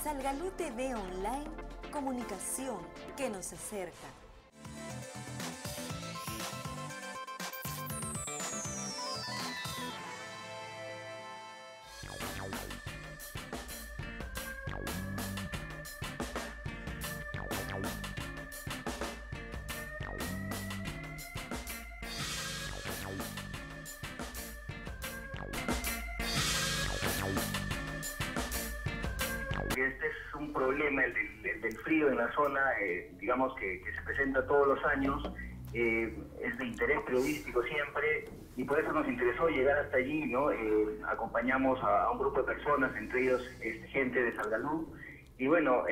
Salgalú TV Online, comunicación que nos acerca. Este es un problema, el del frío en la zona, digamos que se presenta todos los años, es de interés periodístico siempre, y por eso nos interesó llegar hasta allí, ¿no? Acompañamos a un grupo de personas, entre ellos gente de Salgalú, y bueno,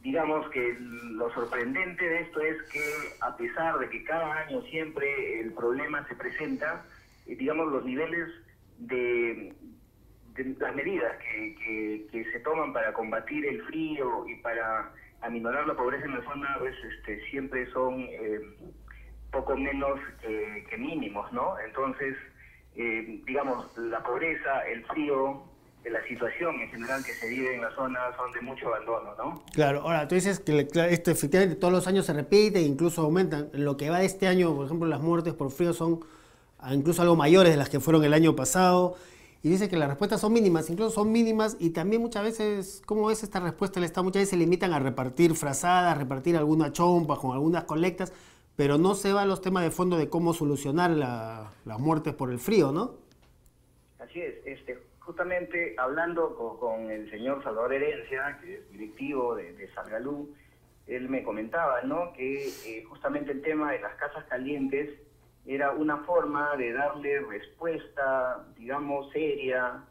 digamos que lo sorprendente de esto es que a pesar de que cada año siempre el problema se presenta, digamos los niveles de las medidas que se toman para combatir el frío y para aminorar la pobreza en la zona, pues, siempre son poco menos que mínimos, ¿no? Entonces, digamos, la pobreza, el frío, la situación en general que se vive en la zona son de mucho abandono, ¿no? Claro, ahora tú dices que esto efectivamente todos los años se repite e incluso aumentan. En lo que va de este año, por ejemplo, las muertes por frío son incluso algo mayores de las que fueron el año pasado. Y dice que las respuestas son mínimas, incluso son mínimas, y también muchas veces, ¿cómo es esta respuesta? El Estado muchas veces se limitan a repartir frazadas, repartir alguna chompa con algunas colectas, pero no se va a los temas de fondo de cómo solucionar las muertes por el frío, ¿no? Así es, justamente hablando con el señor Salvador Herencia, que es directivo de Salgalú, él me comentaba, ¿no?, que justamente el tema de las casas calientes era una forma de darle respuesta, digamos, seria,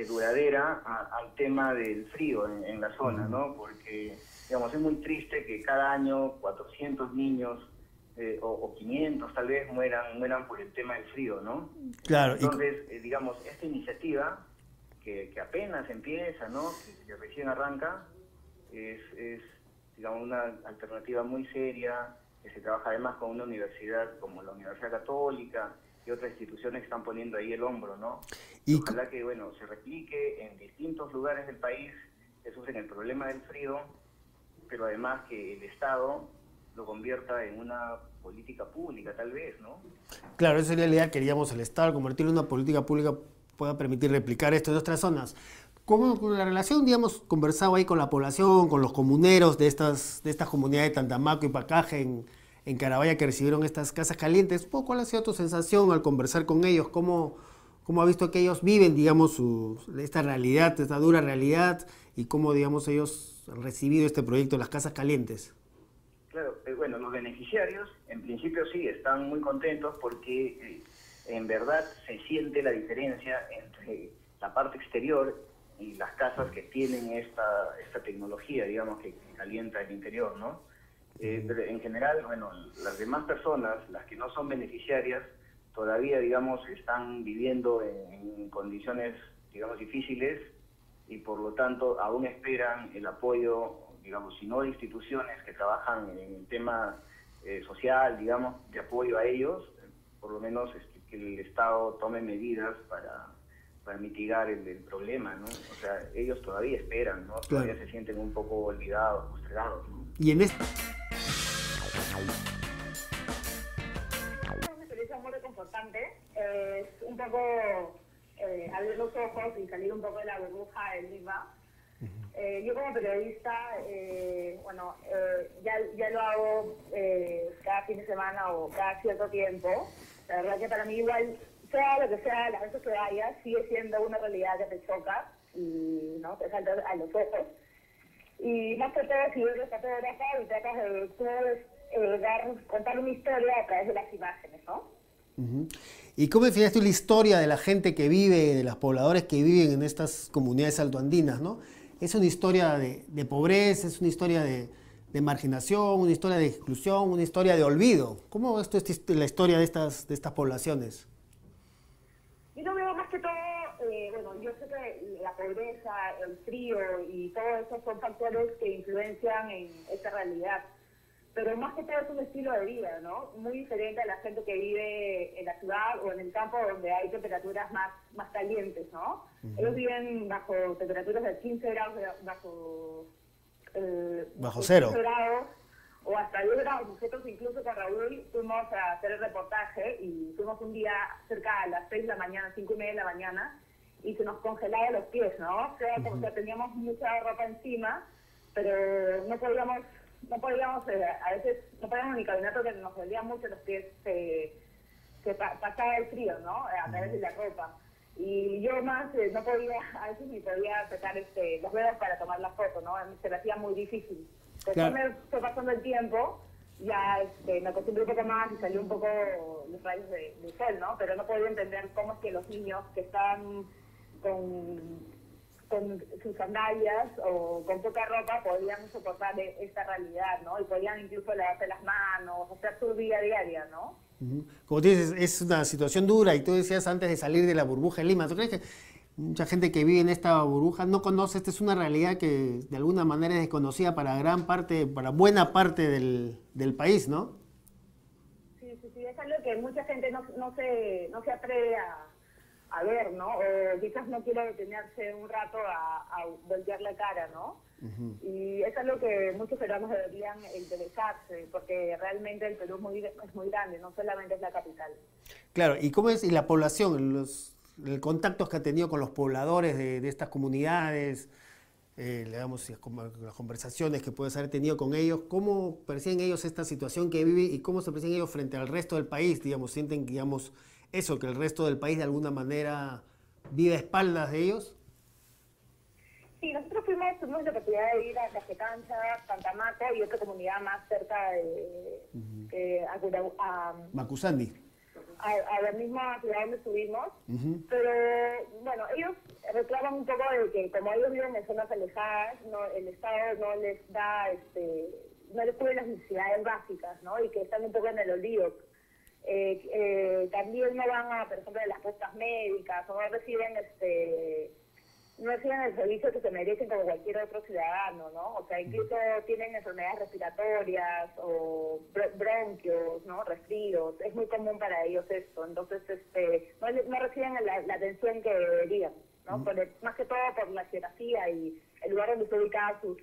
duradera al tema del frío en la zona, ¿no? Porque, digamos, es muy triste que cada año 400 niños o 500 tal vez mueran por el tema del frío, ¿no? Claro. Entonces, digamos, esta iniciativa que apenas empieza, ¿no?, que recién arranca, es, digamos, una alternativa muy seria, que se trabaja además con una universidad como la Universidad Católica y otras instituciones que están poniendo ahí el hombro, ¿no? Y ojalá que, bueno, se replique en distintos lugares del país que sufren el problema del frío, pero además que el Estado lo convierta en una política pública, tal vez, ¿no? Claro, esa sería la idea. Queríamos el Estado convertirlo en una política pública pueda permitir replicar esto en otras zonas. ¿Cómo con la relación, digamos, conversado ahí con la población, con los comuneros de estas comunidades de Tantamaco y Pacaje en Carabaya que recibieron estas casas calientes? ¿Cuál ha sido tu sensación al conversar con ellos? ¿Cómo ha visto que ellos viven, digamos, esta realidad, esta dura realidad, y cómo, digamos, ellos han recibido este proyecto de las casas calientes? Claro, bueno, los beneficiarios en principio sí están muy contentos porque en verdad se siente la diferencia entre la parte exterior y las casas que tienen esta tecnología, digamos, que calienta el interior, ¿no? Pero en general, bueno, las demás personas, las que no son beneficiarias, todavía, digamos, están viviendo en condiciones, digamos, difíciles, y por lo tanto aún esperan el apoyo, digamos, si no de instituciones que trabajan en el tema social, digamos, de apoyo a ellos, por lo menos que el Estado tome medidas para mitigar el problema, ¿no? O sea, ellos todavía esperan, ¿no? Todavía se sienten un poco olvidados, postergados, ¿no? Y en este... Es una experiencia muy reconfortante, es un poco abrir los ojos y salir un poco de la burbuja de Lima. Yo como periodista, ya lo hago cada fin de semana o cada cierto tiempo. La verdad que para mí igual, sea lo que sea, las veces que vaya, sigue siendo una realidad que te choca y, ¿no?, te salta a los ojos. Y más que todo, si eres fotógrafa y tratas de contar una historia a través de las imágenes, ¿no? ¿Y cómo defines tú la historia de la gente que vive, de los pobladores que viven en estas comunidades altoandinas, ¿no? Es una historia de pobreza, es una historia de marginación, una historia de exclusión, una historia de olvido. ¿Cómo ves tú la historia de estas poblaciones? Yo lo veo más que todo, yo sé que la pobreza, el frío y todo eso son factores que influencian en esta realidad. pero más que todo es un estilo de vida, ¿no? Muy diferente a la gente que vive en la ciudad o en el campo donde hay temperaturas más calientes, ¿no? Ellos viven bajo temperaturas de 15 grados, bajo cero. 15 grados o hasta 10 grados. Nosotros incluso con Raúl fuimos a hacer el reportaje y fuimos un día cerca a las 6 de la mañana, 5:30 de la mañana, y se nos congelaban los pies, ¿no? O sea, como que teníamos mucha ropa encima, pero no podíamos a veces no podíamos ni caminar porque nos dolían mucho los pies, pasaba el frío, ¿no? A través de la ropa. Y yo más no podía, a veces ni podía sacar los dedos para tomar la foto, ¿no? Se me hacía muy difícil. Después me fue pasando el tiempo, ya me acostumbré un poco más y salió un poco los rayos de sol, ¿no? Pero no podía entender cómo es que los niños que están con sus sandalias o con poca ropa podían soportar esta realidad, ¿no? Y podían incluso lavarse las manos, hacer su vida diaria, ¿no? Como tú dices, es una situación dura y tú decías antes de salir de la burbuja de Lima. ¿Tú crees que mucha gente que vive en esta burbuja no conoce? Esta es una realidad que de alguna manera es desconocida para buena parte del país, ¿no? Sí, es algo que mucha gente no se atreve a ver, ¿no? O quizás no quiere detenerse un rato a voltear la cara, ¿no? Y es algo que muchos peruanos deberían interesarse, porque realmente el Perú es muy grande, no solamente es la capital. Claro, ¿y cómo es la población, los contactos que ha tenido con los pobladores de estas comunidades, digamos, como las conversaciones que puedes haber tenido con ellos? ¿Cómo perciben ellos esta situación que vive y cómo se perciben ellos frente al resto del país? Digamos, ¿sienten, digamos, eso, que el resto del país de alguna manera vive a espaldas de ellos? Sí, nosotros tuvimos la oportunidad de ir a Cajecancha, Pantamaco y otra comunidad más cerca de Macusandi. A la misma ciudad donde estuvimos, pero bueno, ellos reclaman un poco de que como ellos viven en zonas alejadas, el Estado no les da, no les cubre las necesidades básicas, ¿no? Y que están un poco en el olvido. También no van a, por ejemplo, a las postas médicas o no reciben el servicio que se merecen como cualquier otro ciudadano, ¿no? O sea, incluso tienen enfermedades respiratorias o bronquios, ¿no? Resfríos. Es muy común para ellos esto. Entonces, no reciben la atención que deberían, ¿no? Más que todo por la geografía y el lugar donde se ubicaban sus...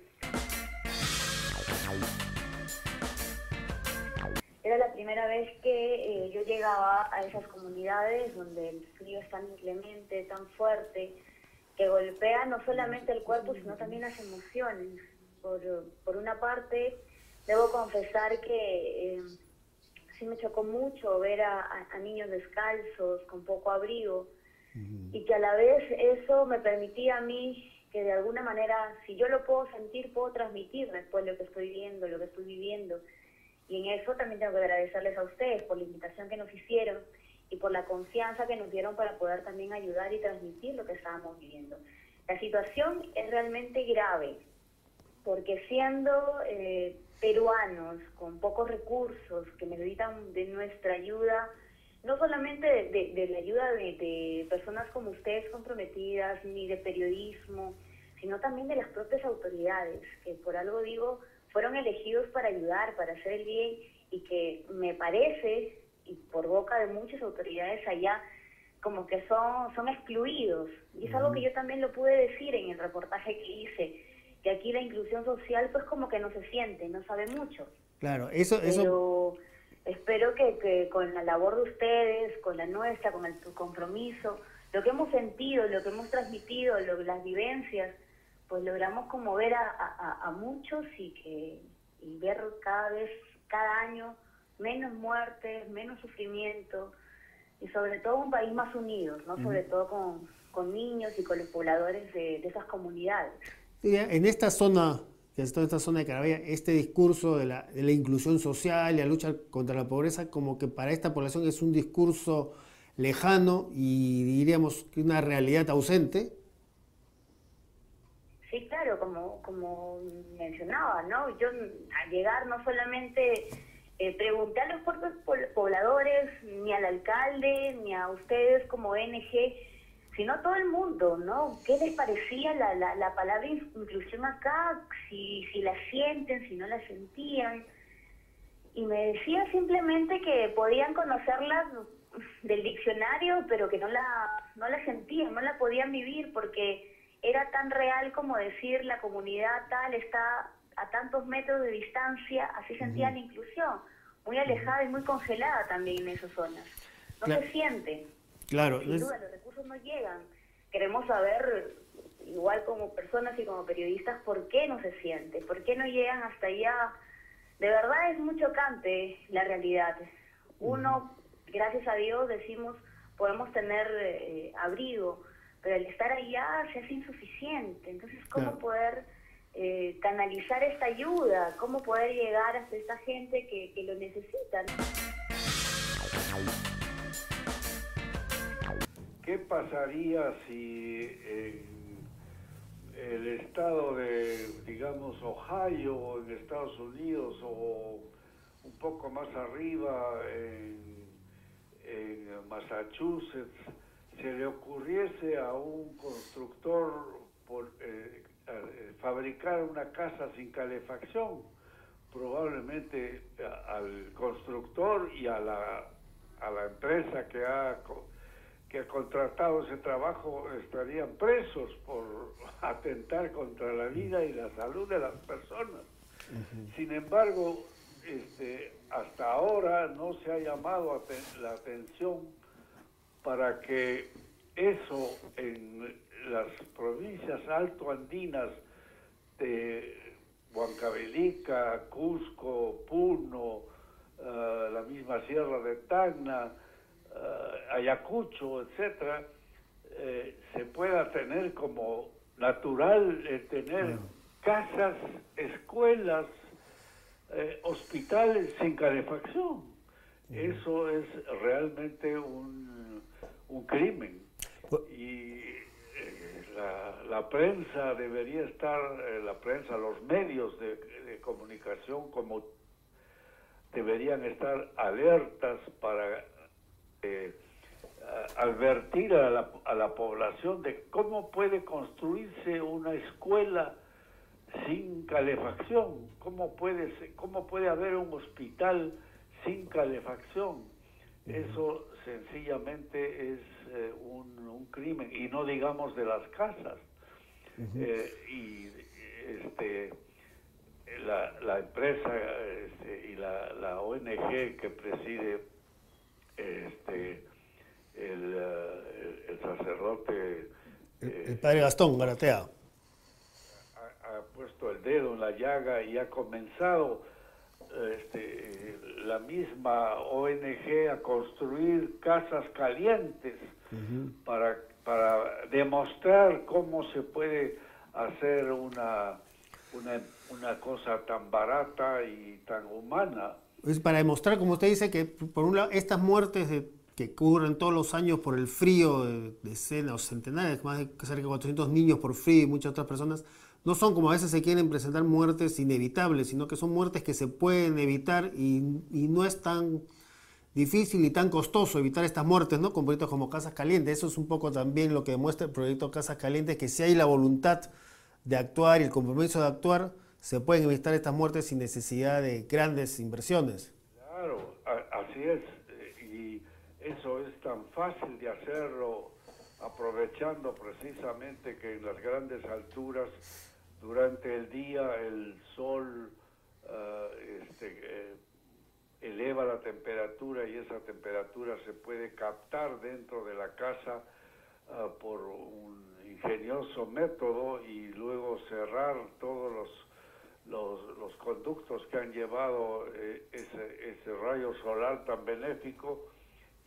Era la primera vez que yo llegaba a esas comunidades donde el frío es tan inclemente, tan fuerte, que golpea no solamente el cuerpo, sino también las emociones. Por una parte, debo confesar que sí me chocó mucho ver a niños descalzos, con poco abrigo, y que a la vez eso me permitía a mí que de alguna manera, si yo lo puedo sentir, puedo transmitir después lo que estoy viendo, lo que estoy viviendo. Y en eso también tengo que agradecerles a ustedes por la invitación que nos hicieron y por la confianza que nos dieron para poder también ayudar y transmitir lo que estábamos viviendo. La situación es realmente grave, porque siendo peruanos con pocos recursos que necesitan de nuestra ayuda, no solamente de la ayuda de personas como ustedes comprometidas, ni de periodismo, sino también de las propias autoridades, que por algo digo, fueron elegidos para ayudar, para hacer el bien, y que me parece, y por boca de muchas autoridades allá, como que son excluidos. Y es algo que yo también lo pude decir en el reportaje que hice, que aquí la inclusión social pues como que no se siente, no sabe mucho. Claro, Pero espero que con la labor de ustedes, con la nuestra, con tu compromiso, lo que hemos sentido, lo que hemos transmitido, las vivencias, pues logramos conmover a muchos y ver cada año, menos muertes, menos sufrimiento y sobre todo un país más unido, ¿no? Sobre todo con niños y con los pobladores de esas comunidades. Sí, en esta zona, de Carabaya, este discurso de la inclusión social y la lucha contra la pobreza, como que para esta población es un discurso lejano y diríamos que una realidad ausente. Sí, claro, como mencionaba, ¿no? Yo al llegar no solamente pregunté a los propios pobladores, ni al alcalde, ni a ustedes como ONG, sino a todo el mundo, ¿no? ¿Qué les parecía la palabra inclusión acá? Si la sienten, si no la sentían. y me decía simplemente que podían conocerla del diccionario, pero que no la sentían, no la podían vivir, porque era tan real como decir la comunidad tal está a tantos metros de distancia, así sentían la inclusión, muy alejada y muy congelada también en esas zonas. No se siente. Claro. Sin duda, los recursos no llegan. Queremos saber, igual como personas y como periodistas, por qué no se siente, por qué no llegan hasta allá. De verdad es muy chocante la realidad. Uno, gracias a Dios, decimos, podemos tener abrigo, pero el estar allá se hace insuficiente. Entonces, ¿cómo poder canalizar esta ayuda? ¿Cómo poder llegar hasta esta gente que lo necesita? ¿Qué pasaría si en el estado de, digamos, Ohio, en Estados Unidos, o un poco más arriba, en Massachusetts, se le ocurriese a un constructor fabricar una casa sin calefacción? Probablemente al constructor y a la empresa que ha contratado ese trabajo estarían presos por atentar contra la vida y la salud de las personas. Sin embargo, hasta ahora no se ha llamado la atención para que eso en las provincias altoandinas de Huancavelica, Cusco, Puno, la misma Sierra de Tacna, Ayacucho, etcétera, se pueda tener como natural tener casas, escuelas, hospitales sin calefacción. Eso es realmente un crimen. Y la prensa debería estar, la prensa, los medios de comunicación como deberían estar alertas para advertir a la población de cómo puede construirse una escuela sin calefacción, cómo puede haber un hospital sin calefacción. Eso sencillamente es un crimen, y no digamos de las casas. La empresa y la ONG que preside el sacerdote, el padre Gastón Garatea, ha puesto el dedo en la llaga y ha comenzado la misma ONG a construir casas calientes para demostrar cómo se puede hacer una cosa tan barata y tan humana. Es para demostrar, como usted dice, que por un lado estas muertes que ocurren todos los años por el frío, decenas o centenares, más de cerca de 400 niños por frío y muchas otras personas, no son como a veces se quieren presentar muertes inevitables, sino que son muertes que se pueden evitar, y no es tan difícil y tan costoso evitar estas muertes, ¿no? Con proyectos como Casas Calientes. Eso es un poco también lo que demuestra el proyecto Casas Calientes, que si hay la voluntad de actuar y el compromiso de actuar, se pueden evitar estas muertes sin necesidad de grandes inversiones. Claro, así es, y eso es tan fácil de hacerlo aprovechando precisamente que en las grandes alturas durante el día el sol eleva la temperatura, y esa temperatura se puede captar dentro de la casa por un ingenioso método, y luego cerrar todos los conductos que han llevado ese rayo solar tan benéfico,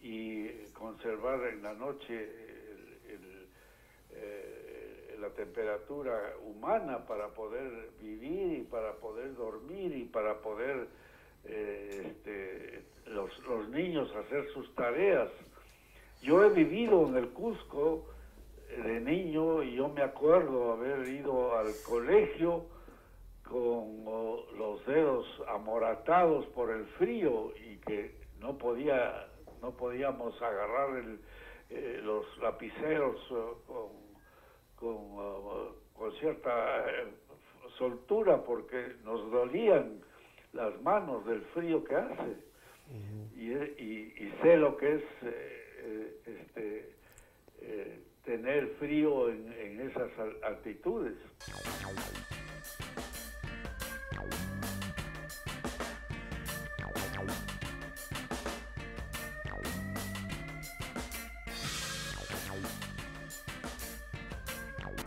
y conservar en la noche la temperatura humana para poder vivir y para poder dormir y para poder los niños hacer sus tareas. Yo he vivido en el Cusco de niño, y yo me acuerdo haber ido al colegio con los dedos amoratados por el frío, y que no podíamos agarrar los lapiceros con cierta soltura porque nos dolían las manos del frío que hace. Y sé lo que es tener frío en esas altitudes.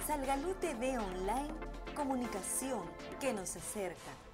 Salgalú TV Online, comunicación que nos acerca.